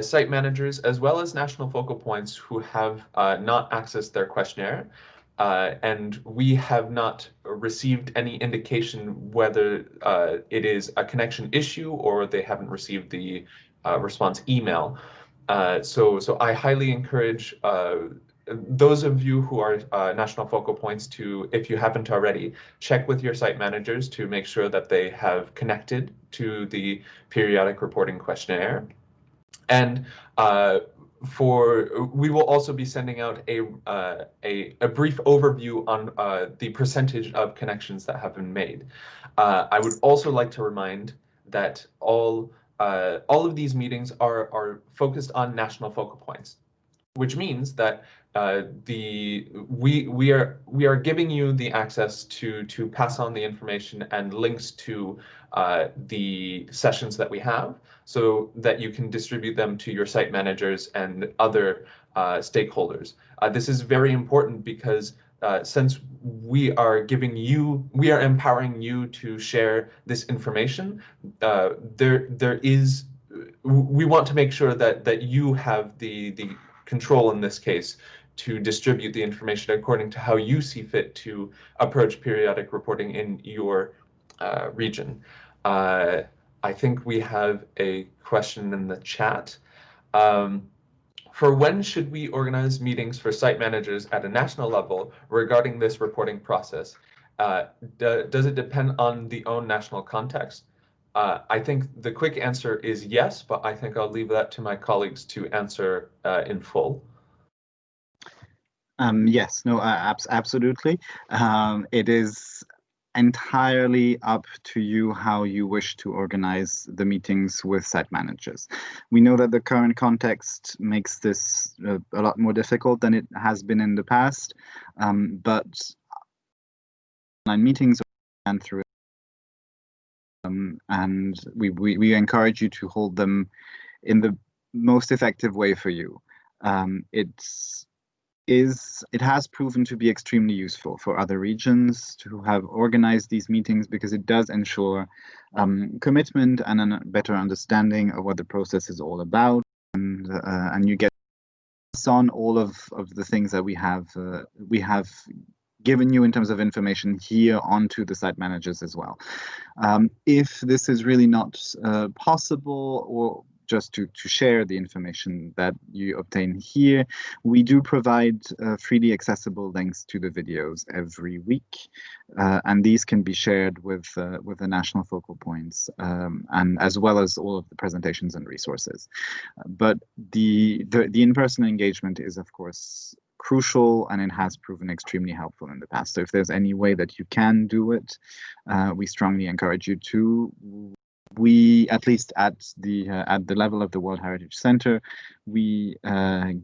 site managers as well as national focal points who have not accessed their questionnaire, and we have not received any indication whether it is a connection issue or they haven't received the response email. So I highly encourage those of you who are national focal points to, if you haven't already, check with your site managers to make sure that they have connected to the periodic reporting questionnaire. And we will also be sending out a brief overview on the percentage of connections that have been made. I would also like to remind that all of these meetings are focused on national focal points, which means that we are giving you the access to pass on the information and links to the sessions that we have, so that you can distribute them to your site managers and other stakeholders. This is very important because since we are empowering you to share this information, we want to make sure that you have the control in this case to distribute the information according to how you see fit to approach periodic reporting in your region. I think we have a question in the chat. For when should we organize meetings for site managers at a national level regarding this reporting process? Does it depend on the own national context? I think the quick answer is yes, but I think I'll leave that to my colleagues to answer in full. Yes, no, absolutely. It is entirely up to you how you wish to organize the meetings with site managers. We know that the current context makes this a lot more difficult than it has been in the past, but online meetings are planned through, and we encourage you to hold them in the most effective way for you. It has proven to be extremely useful for other regions to have organized these meetings because it does ensure commitment and a better understanding of what the process is all about, and you get on all of the things that we have given you in terms of information here onto the site managers as well. If this is really not possible, or just to share the information that you obtain here, we do provide freely accessible links to the videos every week, and these can be shared with the national focal points, and as well as all of the presentations and resources. But the in-person engagement is, of course, crucial, and it has proven extremely helpful in the past. So if there's any way that you can do it, we strongly encourage you to. We, at least at the level of the World Heritage Center, we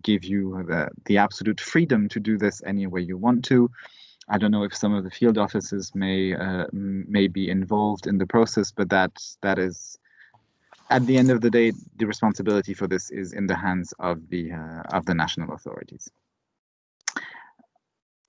give you the absolute freedom to do this any way you want to. I don't know if some of the field offices may be involved in the process, but that is, at the end of the day, the responsibility for this is in the hands of the national authorities.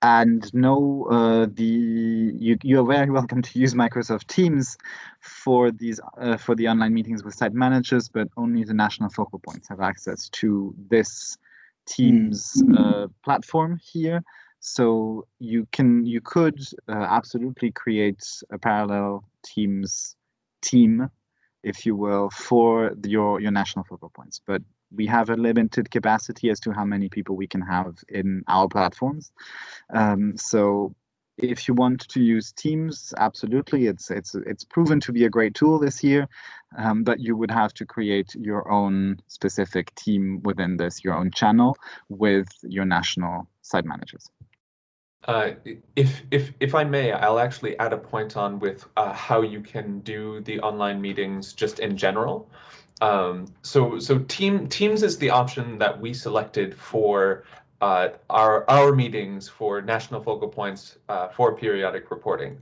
And no, you are very welcome to use Microsoft Teams for these for the online meetings with site managers, but only the national focal points have access to this Teams platform here. So you could absolutely create a parallel Teams team, if you will, for your national focal points, but we have a limited capacity as to how many people we can have in our platforms. So if you want to use Teams, absolutely, it's proven to be a great tool this year, but you would have to create your own specific team within this, your own channel with your national site managers. If I may, I'll actually add a point on with how you can do the online meetings just in general. So Teams is the option that we selected for our meetings for national focal points for periodic reporting.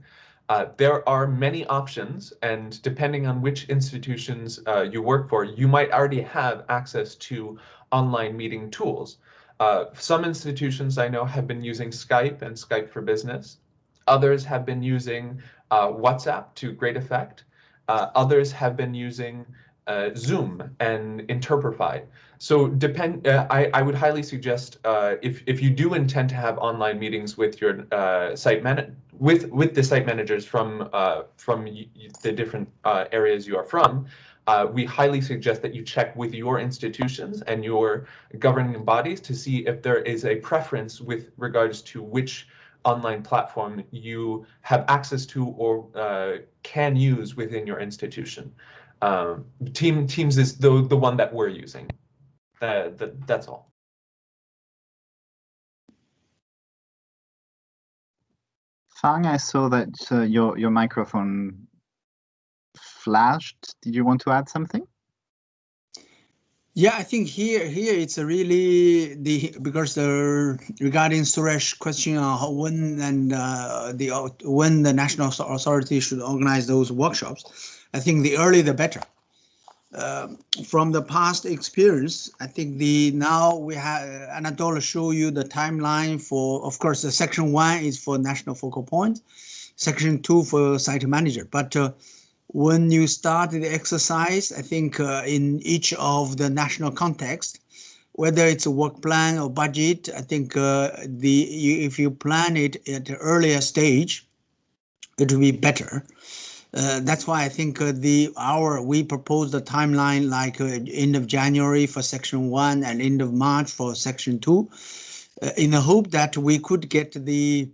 There are many options, and depending on which institutions you work for, you might already have access to online meeting tools. Some institutions I know have been using Skype and Skype for Business. Others have been using WhatsApp to great effect. Others have been using Zoom and Interprify. So I would highly suggest if you do intend to have online meetings with your with the site managers from the different areas you are from, we highly suggest that you check with your institutions and your governing bodies to see if there is a preference with regards to which online platform you have access to or can use within your institution. Teams is the one that we're using. That's all. Fang, I saw that your microphone flashed. Did you want to add something? Yeah, I think here it's a really because regarding Suresh question on when the national authority should organize those workshops. I think the earlier the better. From the past experience, I think now we have Anatol show you the timeline for, of course, the section 1 is for national focal point, section 2 for site manager. But when you start the exercise, I think in each of the national context, whether it's a work plan or budget, I think if you plan it at an earlier stage, it will be better. That's why I think we propose the timeline like end of January for section 1 and end of March for section 2, in the hope that we could get the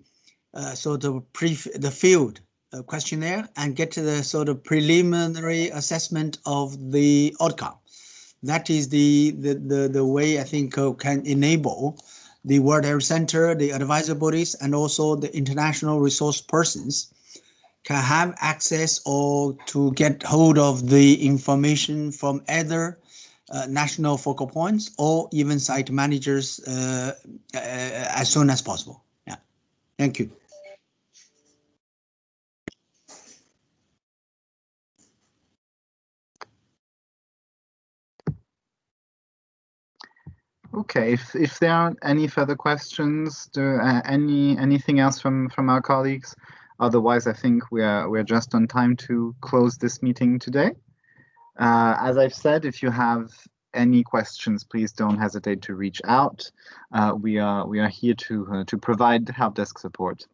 sort of the field questionnaire and get to the sort of preliminary assessment of the outcome. That is the way I think can enable the World Heritage Center, the advisor bodies, and also the international resource persons can have access or to get hold of the information from either national focal points or even site managers as soon as possible. Yeah, thank you. Okay, if there aren't any further questions, anything else from our colleagues? Otherwise, I think we're just on time to close this meeting today. As I've said, if you have any questions, please don't hesitate to reach out. We are here to provide help desk support.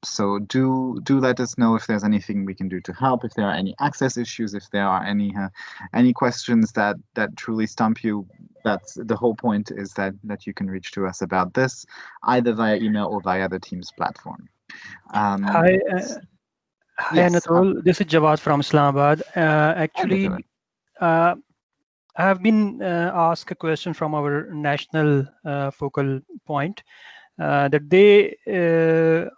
So do let us know if there's anything we can do to help, if there are any access issues, if there are any questions that truly stump you. That's the whole point, is that you can reach to us about this, either via email or via the Teams platform. Hi, yes, Anatol. This is Jawad from Islamabad. Actually, I have been asked a question from our national focal point that they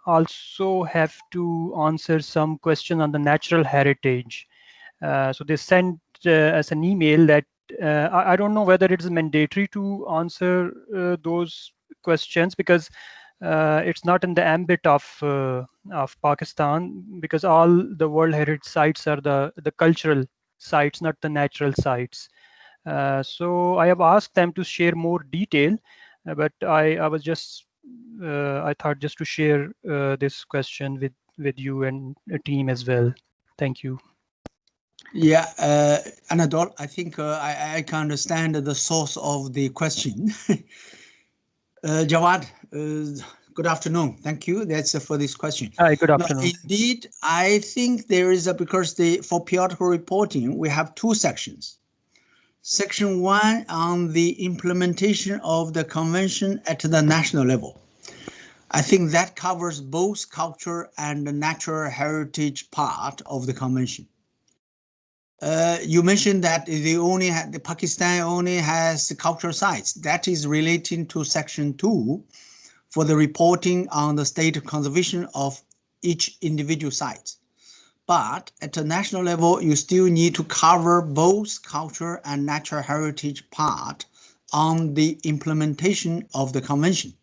also have to answer some question on the natural heritage. So they sent us an email that I don't know whether it is mandatory to answer those questions, because it's not in the ambit of Pakistan, because all the World Heritage sites are the cultural sites, not the natural sites. So I have asked them to share more detail, but I was just I thought just to share this question with you and the team as well. Thank you. Yeah, Anatol, I think I can understand the source of the question. Jawad, good afternoon. Thank you. That's for this question. Hi, good afternoon. No, indeed, I think there is because for periodical reporting, we have two sections. Section 1 on the implementation of the convention at the national level. I think that covers both culture and the natural heritage part of the convention. You mentioned that the Pakistan only has the cultural sites. That is relating to section 2 for the reporting on the state of conservation of each individual site. But at the national level, you still need to cover both culture and natural heritage part on the implementation of the convention.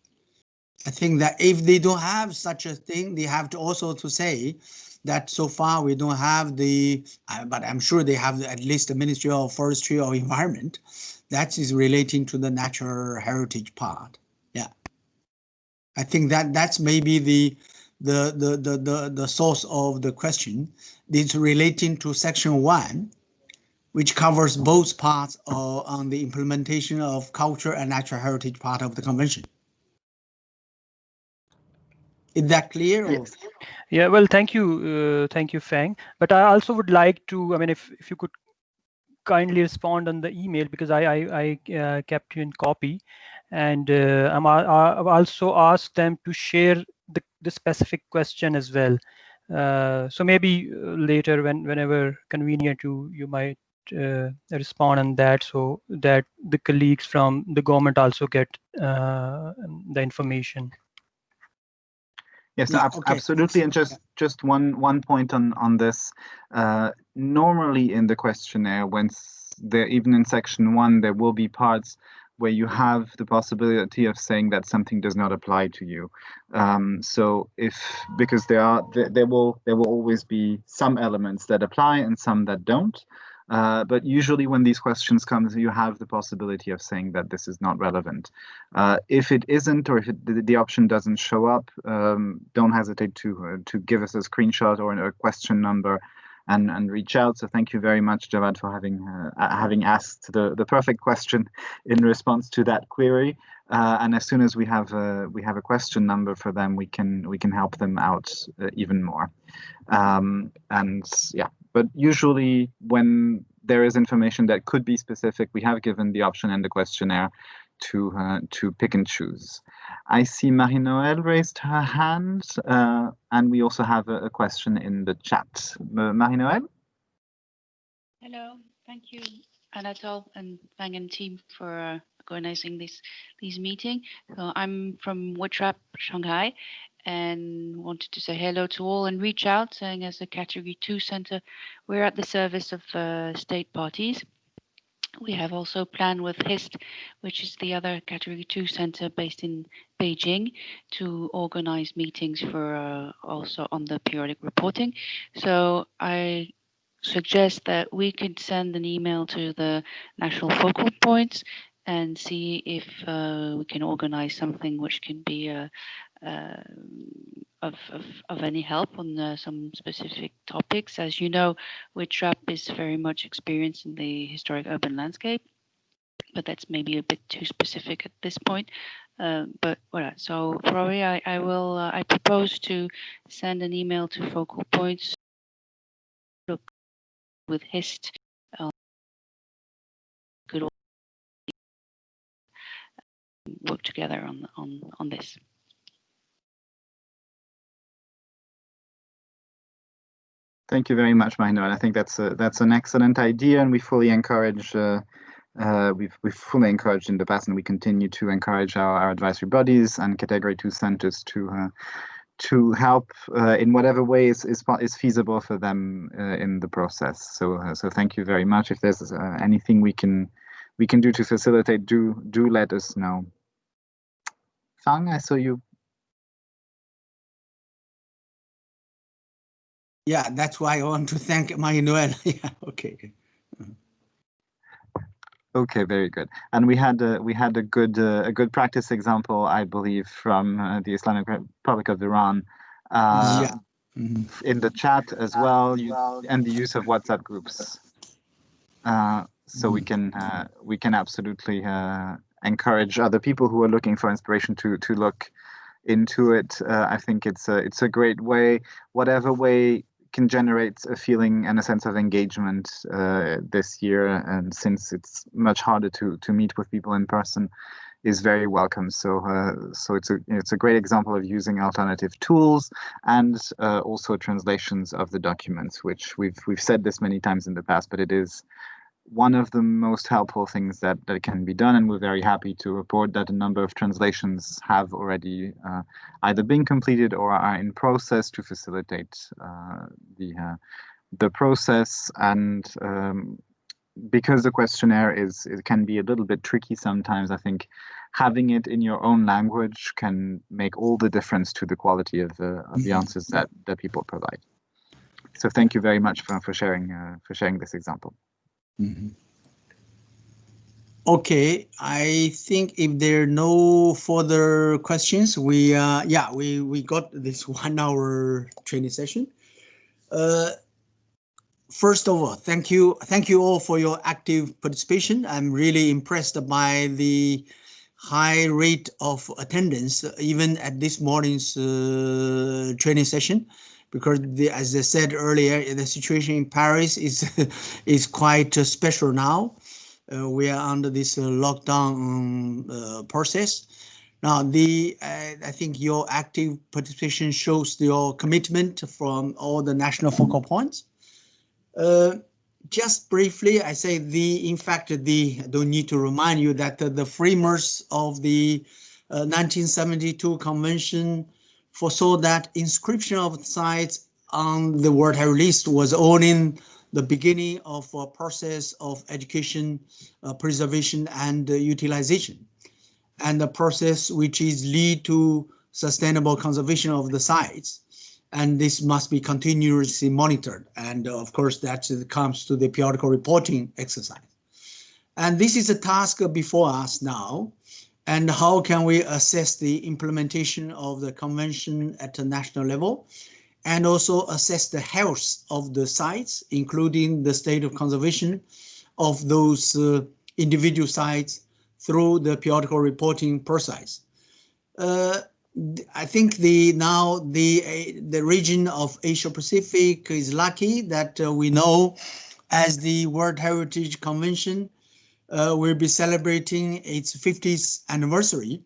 I think that if they don't have such a thing, they have to also to say that so far we don't have but I'm sure they have at least the Ministry of Forestry or Environment that is relating to the natural heritage part. Yeah, I think that's maybe the source of the question. It's relating to section 1, which covers both parts on the implementation of culture and natural heritage part of the convention. Is that clear? Yes. Yeah, well, thank you, Fang. But I also would like to, I mean, if you could kindly respond on the email, because I kept you in copy, and I've also asked them to share the specific question as well. So maybe later, whenever convenient, you might respond on that, so that the colleagues from the government also get the information. Yes, Yeah, okay. absolutely. And just one point on this. Normally in the questionnaire, even in section 1, there will be parts where you have the possibility of saying that something does not apply to you. So because there will always be some elements that apply and some that don't. But usually when these questions come, you have the possibility of saying that this is not relevant. If it isn't, or if the option doesn't show up, don't hesitate to give us a screenshot or a question number and reach out. So thank you very much, Javad, for having asked the perfect question in response to that query. And as soon as we have a question number for them, we can help them out even more. And yeah, but usually when there is information that could be specific, we have given the option in the questionnaire to pick and choose. I see Marie-Noël raised her hand, and we also have a question in the chat. Marie-Noël? Hello, thank you, Anatole and Fang and team for organizing this meeting. So I'm from WhatsApp Shanghai and wanted to say hello to all and reach out, saying as a Category 2 center, we're at the service of state parties. We have also planned with HIST, which is the other Category 2 center based in Beijing, to organize meetings for also on the periodic reporting. So I suggest that we could send an email to the national focal points and see if we can organize something which can be of any help on some specific topics. As you know, WITRAP is very much experienced in the historic urban landscape, but that's maybe a bit too specific at this point. But voilà. So Rory, I propose to send an email to focal points with HIST. Could all work together on this. Thank you very much, Marie-Noël. I think that's an excellent idea, and we fully encourage. We've fully encouraged in the past, and we continue to encourage our advisory bodies and Category 2 centers to help in whatever way is feasible for them in the process. So thank you very much. If there's anything we can do to facilitate, do let us know. Fang, I saw you. Yeah, that's why I want to thank Marie-Noël. Yeah, okay. Okay, very good. And we had a good practice example, I believe, from the Islamic Republic of Iran. Yeah. In the chat as well, and the use of WhatsApp groups. So we can absolutely encourage other people who are looking for inspiration to look into it. I think it's a great way, whatever way can generate a feeling and a sense of engagement this year, and since it's much harder to meet with people in person, is very welcome. So it's a great example of using alternative tools and also translations of the documents, which we've said this many times in the past, but it is one of the most helpful things that can be done, and we're very happy to report that a number of translations have already either been completed or are in process to facilitate the process. And because the questionnaire it can be a little bit tricky sometimes, I think having it in your own language can make all the difference to the quality of the answers that people provide. So thank you very much for sharing this example. Mm-hmm. Okay, I think if there are no further questions, we got this 1 hour training session. First of all, thank you all for your active participation. I'm really impressed by the high rate of attendance, even at this morning's training session, because as I said earlier, the situation in Paris is quite special now. We are under this lockdown process. Now, I think your active participation shows your commitment from all the national focal points. Just briefly, I say I don't need to remind you that the framers of the 1972 Convention foresaw that inscription of sites on the World Heritage List was only the beginning of a process of education, preservation, and utilization, and the process which is lead to sustainable conservation of the sites. and this must be continuously monitored. And of course, that comes to the periodical reporting exercise. And this is a task before us now. And how can we assess the implementation of the convention at the national level, and also assess the health of the sites, including the state of conservation of those individual sites through the periodical reporting process. I think the region of Asia Pacific is lucky that we know, as the World Heritage Convention will be celebrating its 50th anniversary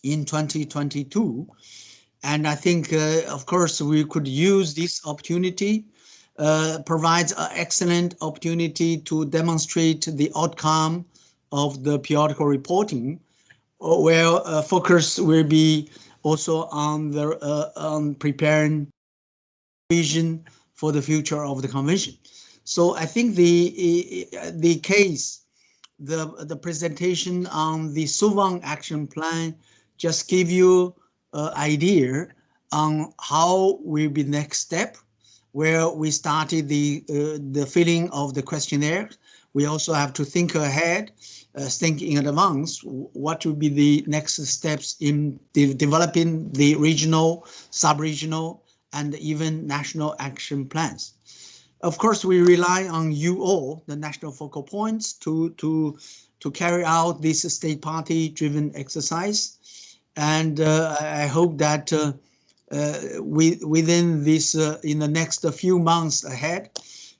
in 2022. And I think, of course, we could use this opportunity, provides an excellent opportunity to demonstrate the outcome of the periodical reporting, where focus will be also on the on preparing vision for the future of the convention. So I think the case, the presentation on the Suwon action plan just give you an idea on how will be next step, where we started the filling of the questionnaire. We also have to think ahead, think in advance, what will be the next steps in developing the regional, sub-regional, and even national action plans. Of course, we rely on you all, the national focal points, to carry out this state party driven exercise. And I hope that within this, in the next few months ahead,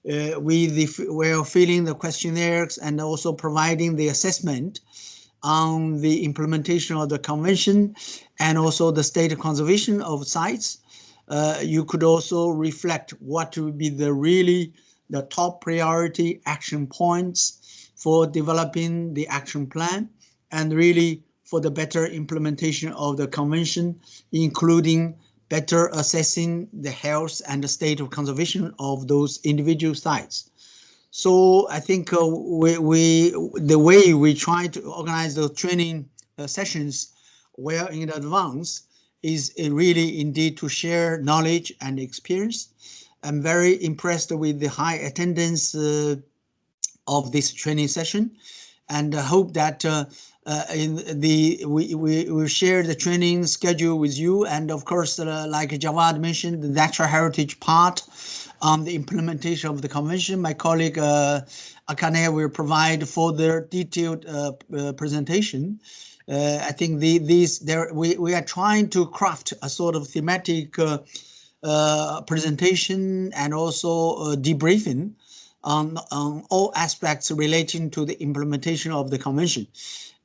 we're filling the questionnaires and also providing the assessment on the implementation of the convention and also the state of conservation of sites. You could also reflect what would be the top priority action points for developing the action plan, and really for the better implementation of the convention, including better assessing the health and the state of conservation of those individual sites. So I think the way we try to organize the training sessions well in advance is really indeed to share knowledge and experience. I'm very impressed with the high attendance of this training session, and I hope that we share the training schedule with you. And of course, like Javad mentioned, the natural heritage part on the implementation of the convention, my colleague Akane will provide further detailed presentation. I think we are trying to craft a sort of thematic presentation and also debriefing on all aspects relating to the implementation of the convention.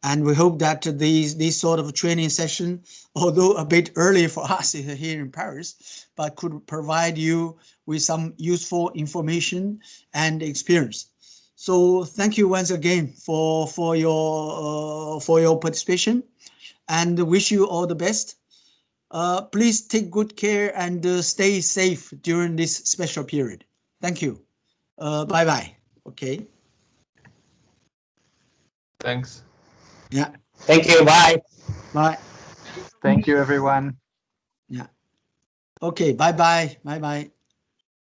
And we hope that these sort of training session, although a bit early for us here in Paris, but could provide you with some useful information and experience. So thank you once again for your participation, and wish you all the best. Please take good care and stay safe during this special period. Thank you. Bye-bye. Okay. Thanks. Yeah. Thank you. Bye. Bye. Thank you, everyone. Yeah. Okay. Bye-bye. Bye-bye.